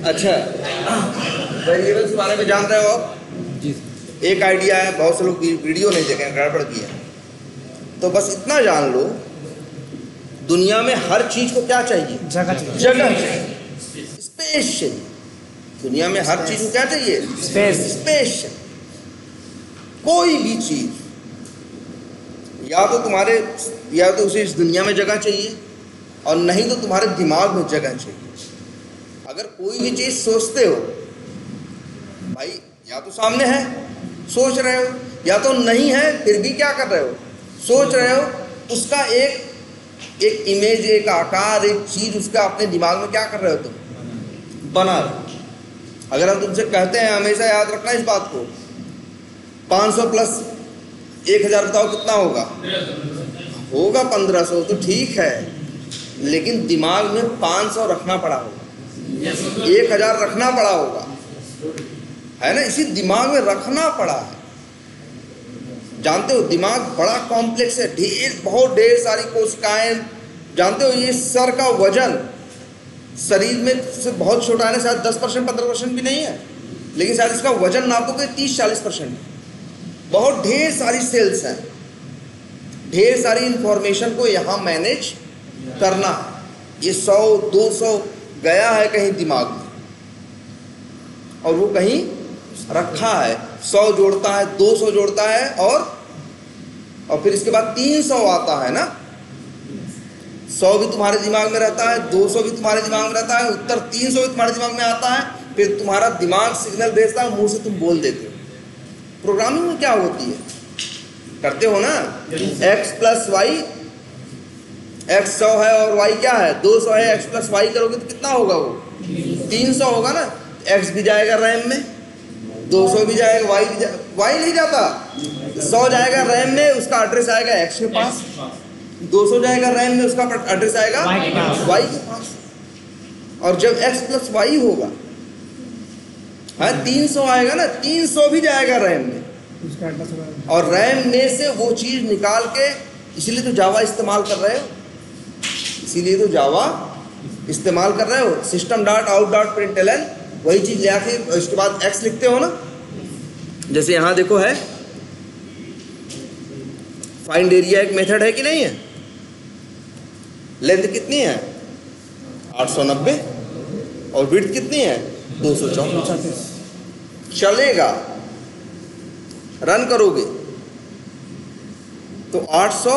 अच्छा, वेरिएबल्स के बारे में जान रहे हो आप? जी। एक आइडिया है, बहुत से लोग वीडियो नहीं देखे, गड़बड़ किया। तो बस इतना जान लो, दुनिया में हर चीज को क्या चाहिए? जगह चाहिए। जगह चाहिए, स्पेस चाहिए। दुनिया में हर चीज को क्या चाहिए? स्पेस। स्पेस चाहिए। कोई भी चीज, या तो उसे इस दुनिया में जगह चाहिए, और नहीं तो तुम्हारे दिमाग में जगह चाहिए। अगर कोई भी चीज सोचते हो भाई, या तो सामने है सोच रहे हो, या तो नहीं है फिर भी क्या कर रहे हो? सोच रहे हो। उसका एक इमेज, एक आकार, एक चीज उसका अपने दिमाग में क्या कर रहे हो तुम? बना रहे हो। अगर हम तुमसे कहते हैं, हमेशा याद रखना इस बात को, 500 प्लस 1000 बताओ कितना होगा? 1500। तो ठीक है, लेकिन दिमाग में 500 रखना पड़ा होगा, 1000 रखना पड़ा होगा, है ना? इसी दिमाग में रखना पड़ा है। जानते हो, दिमाग बड़ा कॉम्प्लेक्स है, बहुत ढेर सारी कोशिकाएं। जानते हो, ये सर का वजन शरीर में से बहुत छोटा है ना, शायद 10% 15% भी नहीं है, लेकिन शायद इसका वजन नापोगे 30-40%। बहुत ढेर सारी सेल्स हैं, ढेर सारी इंफॉर्मेशन को यहाँ मैनेज करना। ये 100-200 गया है कहीं दिमाग में, और वो कहीं रखा है। 100 जोड़ता है, 200 जोड़ता है, और फिर इसके बाद 300 आता है ना। 100 भी तुम्हारे दिमाग में रहता है, 200 भी तुम्हारे दिमाग में रहता है, उत्तर 300 भी तुम्हारे दिमाग में आता है। फिर तुम्हारा दिमाग सिग्नल भेजता है, मुंह से तुम बोल देते हो। प्रोग्रामिंग में क्या होती है, करते हो ना? x प्लस वाई, x 100 है और y क्या है? 200 है। x प्लस वाई करोगे तो कितना होगा? वो 300 होगा ना। x भी जाएगा रैम में, 200 भी जाएगा, y नहीं जाता। 100 जाएगा रैम में, उसका एड्रेस आएगा x के पास। 200 जाएगा रैम में, उसका एड्रेस आएगा y के पास। और जब x प्लस वाई होगा, हाँ, 300 आएगा ना, 300 भी जाएगा रैम में, और रैम में से वो चीज निकाल के, इसीलिए तो जावा इस्तेमाल कर रहे हो, इसीलिए तो जावा इस्तेमाल कर रहे हो। System dot out dot println, वही चीज ले आके उसके बाद एक्स लिखते हो ना। जैसे यहां देखो है, फाइंड एरिया एक मेथड है कि नहीं है? लेंथ कितनी है? 890, और विड्थ कितनी है? 234। चलेगा, रन करोगे तो 800,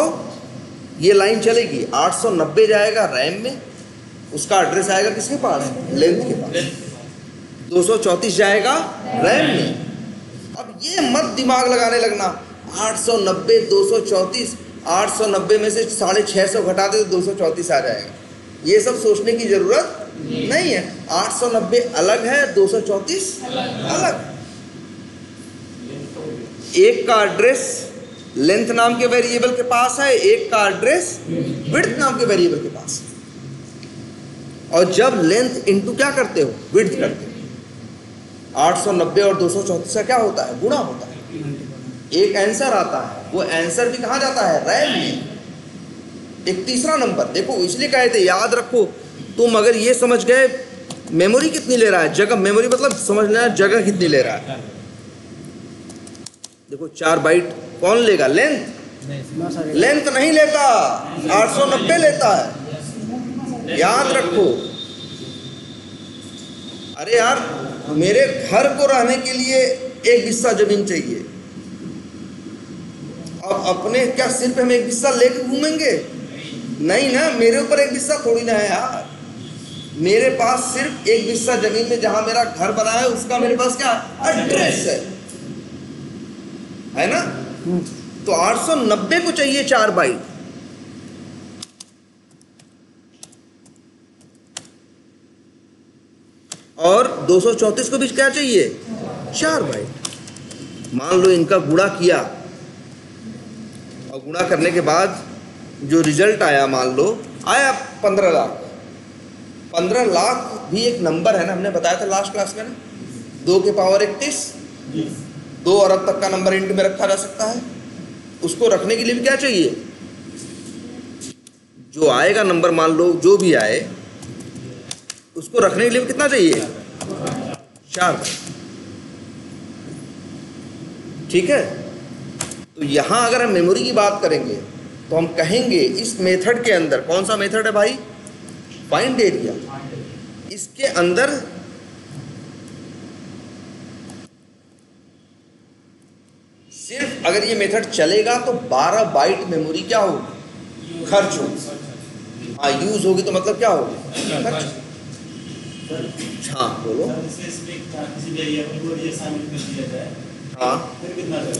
ये लाइन चलेगी। 890 जाएगा रैम में, उसका एड्रेस आएगा किसके पास? लेंथ के पास। 234 जाएगा रैम में। अब ये मत दिमाग लगाने लगना, 890 234, 890 में से 650 घटा दे तो 234 आ जाएगा। ये सब सोचने की जरूरत नहीं है। 890 अलग है, 234 अलग। एक का एड्रेस लेंथ नाम के वेरिएबल के पास है, एक का एड्रेस विड्थ नाम के वेरिएबल के पास है। और जब लेंथ इनटू क्या करते हो? विड्थ करते हो। 890 और 234 का क्या होता है? गुणा होता है। एक आंसर आता है, वो आंसर भी कहाँ जाता है? रैम में। एक तीसरा नंबर देखो, इसलिए कहे थे याद रखो। तुम अगर ये समझ गए मेमोरी कितनी ले रहा है, जगह, मेमोरी मतलब समझ लेना जगह कितनी ले रहा है। देखो 4 बाइट कौन लेगा? लेंथ नहीं लेता, 890 लेता है, याद रखो। अरे यार, मेरे घर को रहने के लिए एक हिस्सा जमीन चाहिए, अब अपने क्या सिर पे हम एक हिस्सा लेकर घूमेंगे? नहीं ना, मेरे ऊपर एक हिस्सा थोड़ी ना है यार। मेरे पास सिर्फ एक हिस्सा जमीन में जहां मेरा घर बना है, उसका मेरे पास क्या एड्रेस है ना? तो 890 को चाहिए 4 बाइट, और 234 को भी क्या चाहिए? 4 बाइट। मान लो इनका गुणा किया, और गुणा करने के बाद जो रिजल्ट आया, मान लो आया 15 लाख। 15 लाख भी एक नंबर है ना, हमने बताया था लास्ट क्लास में ना, 2 के पावर 31, 2 अरब तक का नंबर इंट में रखा जा सकता है। उसको रखने के लिए भी क्या चाहिए, जो आएगा नंबर, मान लो जो भी आए, उसको रखने के लिए भी कितना चाहिए, 4। ठीक है। तो यहां अगर हम मेमोरी की बात करेंगे तो हम कहेंगे इस मेथड के अंदर, कौन सा मेथड है भाई, फाइंड एरिया, इसके अंदर सिर्फ अगर ये मेथड चलेगा तो 12 बाइट मेमोरी क्या होगी, खर्च होगी। हाँ, यूज होगी तो मतलब क्या होगी, खर्च। हाँ बोलो। हाँ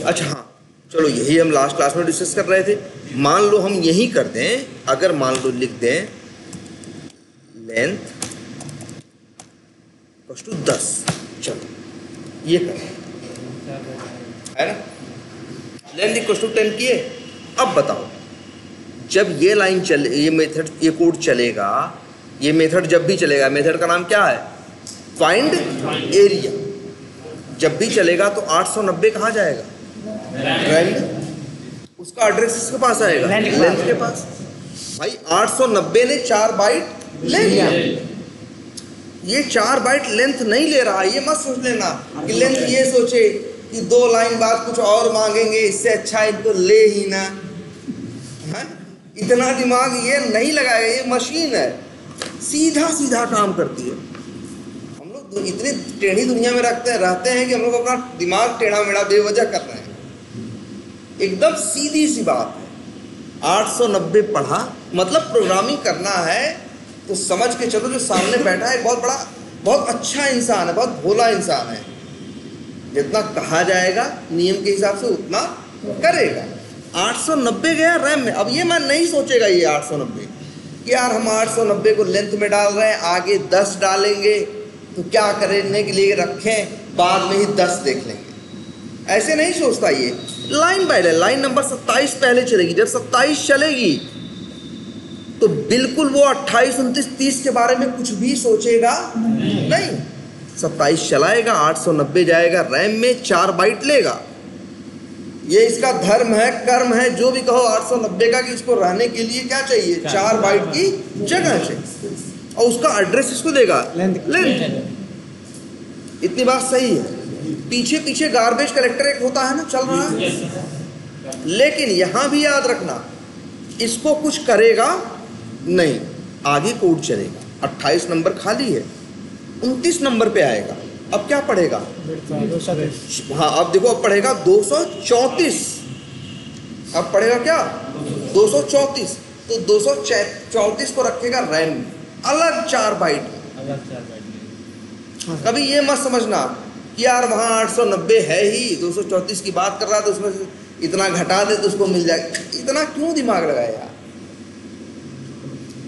अच्छा, हाँ चलो, यही हम लास्ट क्लास में डिस्कस कर रहे थे। मान लो हम यही कर दें, अगर मान लो लिख दें लेंथ टू 10, चलो ये करें, है ना, लेंथ इक्वल टू 10 किए। अब बताओ, जब ये लाइन चले, ये मेथड, ये कोड चलेगा, ये मेथड जब भी चलेगा, मेथड का नाम क्या है, फाइंड एरिया। जब भी चलेगा तो 890 कहाँ जाएगा, रैम में, उसका एड्रेस किसके पास आएगा, लेंथ के पास। भाई 890 ने 4 बाइट ले लिया, ये 4 बाइट लेंथ नहीं ले रहा। ये मत सोच लेना कि लेंथ ये सोचे कि 2 लाइन बाद कुछ और मांगेंगे, इससे अच्छा इनको ले ही ना, है? इतना दिमाग ये नहीं लगाएगा। ये मशीन है, सीधा सीधा काम करती है। हम लोग इतनी टेढ़ी दुनिया में रहते हैं कि हम लोग अपना दिमाग टेढ़ा मेढ़ा बेवजह कर रहे हैं। एकदम सीधी सी बात है। 890 पढ़ा मतलब प्रोग्रामिंग करना है तो समझ के चलो, जो सामने बैठा है बहुत बड़ा, बहुत अच्छा इंसान है, बहुत भोला इंसान है। जितना कहा जाएगा नियम के हिसाब से उतना करेगा। 890 गया रैम में। अब ये मैं नहीं सोचेगा ये 890 कि यार हम 890 को लेंथ में डाल रहे हैं, आगे 10 डालेंगे तो क्या करने के लिए रखें, बाद में ही 10 देख लेंगे। ऐसे नहीं सोचता ये। लाइन बाय लाइन नंबर 27 पहले चलेगी। जब 27 चलेगी तो बिल्कुल वो 28, 29, 30 के बारे में कुछ भी सोचेगा नहीं। 27 चलाएगा, 890 जाएगा रैम में, 4 बाइट लेगा। ये इसका धर्म है, कर्म है, जो भी कहो 890 का, कि इसको रहने के लिए क्या चाहिए, 4 बाइट की जगह चाहिए, और उसका एड्रेस इसको देगा लेंथ। इतनी बात सही है। पीछे पीछे गार्बेज कलेक्टर एक होता है ना, चल रहा है। लेकिन यहां भी याद रखना, इसको कुछ करेगा नहीं, आगे कोड चलेगा। 28 नंबर खाली है, 29 नंबर पे आएगा। अब क्या पढ़ेगा, हाँ अब देखो, अब पढ़ेगा 234। अब पढ़ेगा क्या, 234। तो 234 को रखेगा रैम में, अलग 4 बाइट। कभी ये मत समझना कि यार वहाँ 890 है ही, 234 की बात कर रहा था, उसमें इतना घटा दे तो उसको मिल जाएगा। इतना क्यों दिमाग लगाया यार।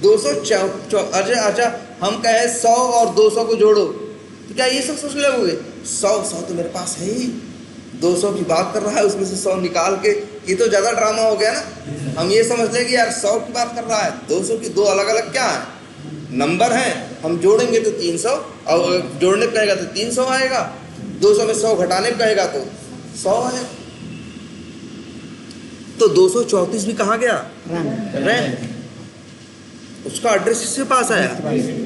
204, अच्छा हम कहें 100 और 200 को जोड़ो तो क्या ये सब सोचने लगोगे, 100 तो मेरे पास है ही, 200 की बात कर रहा है, उसमें से 100 निकाल के, ये तो ज़्यादा ड्रामा हो गया ना। हम ये समझ लें कि यार 100 की बात कर रहा है, 200 की 2 अलग अलग क्या है, नंबर हैं। हम जोड़ेंगे तो 300, और जोड़ने को कहेगा तो 300 आएगा, 200 में 100 घटाने को कहेगा तो 100 आएगा। तो 234 भी कहाँ गया, रैम। उसका एड्रेस किसके पास आया,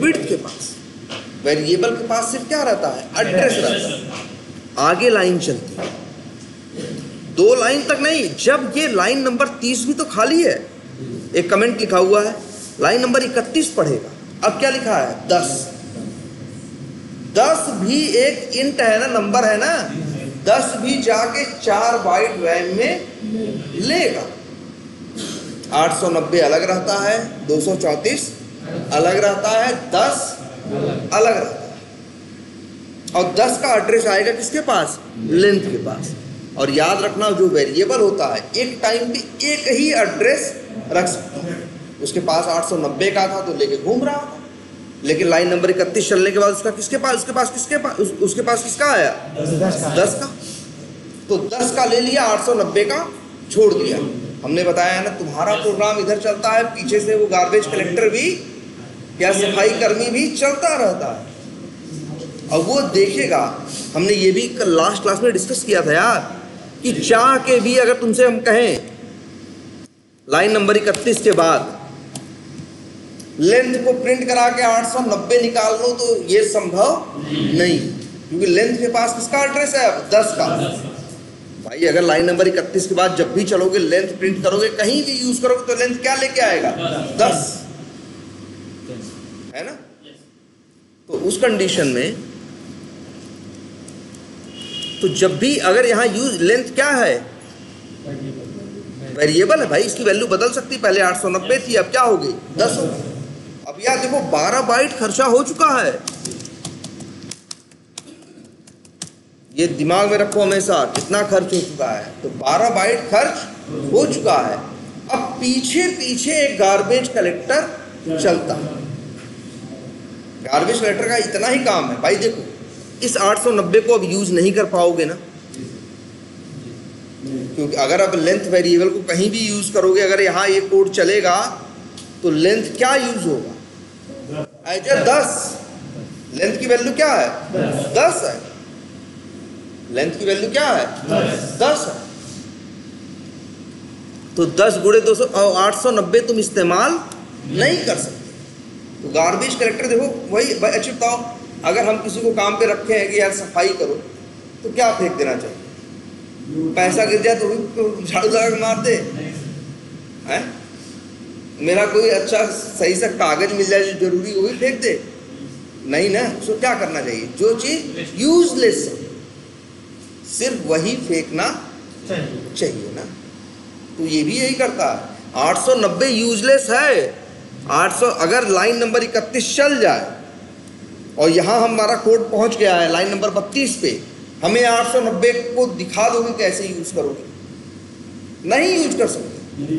विड्थ के पास। वेरिएबल के पास सिर्फ क्या रहता है, एड्रेस रहता है। आगे लाइन चलती है, 2 लाइन तक नहीं। जब ये लाइन नंबर 30 भी तो खाली है, एक कमेंट लिखा हुआ है, लाइन नंबर 31 पढ़ेगा। अब क्या लिखा है, 10। 10 भी एक इंट है ना, नंबर है ना। 10 भी जाके 4 बाइट रैम में लेगा। 890 अलग रहता है, 234 अलग रहता है, 10 अलग रहता है। और 10 का एड्रेस आएगा किसके पास, लेंथ के पास। और याद रखना, जो वेरिएबल होता है एक टाइम पे एक ही एड्रेस रख सकता है। उसके पास 890 का था तो लेके घूम रहा था, लेकिन लाइन नंबर 31 चलने के बाद उसका किसके पास, उसके पास किसका आया, 10 का। तो 10 का ले लिया, 890 का छोड़ दिया। हमने बताया है ना, तुम्हारा प्रोग्राम इधर चलता है, पीछे से वो गार्बेज कलेक्टर भी या सफाई कर्मी भी चलता रहता है। अब वो देखेगा, हमने ये भी कल लास्ट क्लास में डिस्कस किया था यार, कि चाह के भी अगर तुमसे हम कहें लाइन नंबर 31 के बाद लेंथ को प्रिंट करा के 890 निकाल लो, तो ये संभव नहीं, क्योंकि लेंथ के पास किसका एड्रेस है अब? 10 का। भाई अगर लाइन नंबर 31 के बाद जब भी चलोगे, लेंथ प्रिंट करोगे, कहीं भी यूज करोगे, तो लेंथ क्या लेके आएगा? 10, है ना? तो उस कंडीशन में तो जब भी अगर यहां यूज लेंथ क्या है? वेरिएबल है भाई, इसकी वैल्यू बदल सकती। पहले 890 थी, अब क्या हो गई? 10 हो गई। अब यार देखो 12 बाइट खर्चा हो चुका है, ये दिमाग में रखो हमेशा, कितना खर्च हो चुका है। तो 12 बाइट खर्च हो चुका है। अब पीछे पीछे एक गार्बेज कलेक्टर चलता है। गार्बेज कलेक्टर का इतना ही काम है भाई। देखो इस 890 को अब यूज नहीं कर पाओगे ना, क्योंकि अगर अब लेंथ वेरिएबल को कहीं भी यूज करोगे, अगर यहाँ ये कोड चलेगा तो लेंथ क्या यूज होगा? 10। लेंथ की वैल्यू क्या है? 10 है। लेंथ की वैल्यू क्या है? 10 है। तो 10 गुणे 200 और 890 तुम इस्तेमाल नहीं कर सकते। तो गार्बेज कलेक्टर देखो वही। अच्छा बताओ, अगर हम किसी को काम पे रखे हैं कि यार सफाई करो, तो क्या फेंक देना चाहिए? पैसा गिर जाए तो झाड़ू लगा के मार दे हैं? मेरा कोई अच्छा सही सा कागज मिल जाए जो जरूरी, वो भी फेंक दे? नहीं ना। उसको क्या करना चाहिए? जो चीज यूजलेस है सिर्फ वही फेंकना चाहिए ना। तो ये भी यही करता है। 890 यूजलेस है। 800 अगर लाइन नंबर 31 चल जाए और यहाँ हमारा कोड पहुंच गया है लाइन नंबर 32 पे, हमें 890 को दिखा दोगे कैसे यूज करोगे? नहीं यूज कर सकते।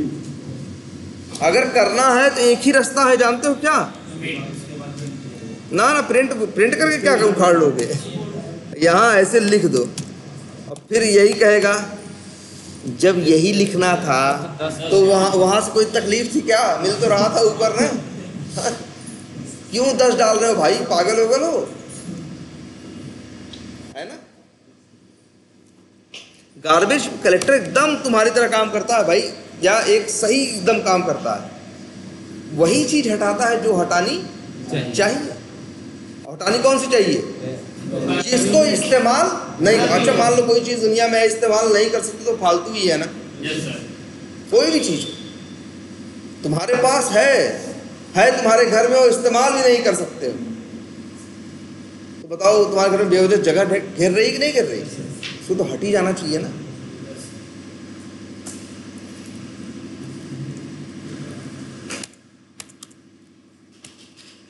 अगर करना है तो एक ही रास्ता है, जानते हो क्या? ना प्रिंट करके क्या उखाड़ लोगे? यहाँ ऐसे लिख दो और फिर यही कहेगा जब यही लिखना था तो वहां से कोई तकलीफ थी क्या? मिल तो रहा था ऊपर ना। क्यों 10 डाल रहे हो भाई? पागल हो गए हो, है ना? गार्बेज कलेक्टर एकदम तुम्हारी तरह काम करता है भाई, या एक सही एकदम काम करता है। वही चीज हटाता है जो हटानी चाहिए। हटानी कौन सी चाहिए? जिसको इस्तेमाल नहीं। अच्छा मान लो कोई चीज दुनिया में इस्तेमाल नहीं कर सकते तो फालतू ही है ना। कोई भी चीज तुम्हारे पास है तुम्हारे घर में, वो इस्तेमाल भी नहीं कर सकते हो, तो बताओ तुम्हारे घर में बेवजह जगह घेर रही कि नहीं घेर रही? उसको तो हट ही जाना चाहिए ना।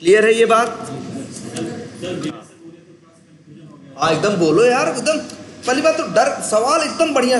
क्लियर है ये बात? हाँ एकदम बोलो यार, एकदम। पहली बात तो डर, सवाल एकदम बढ़िया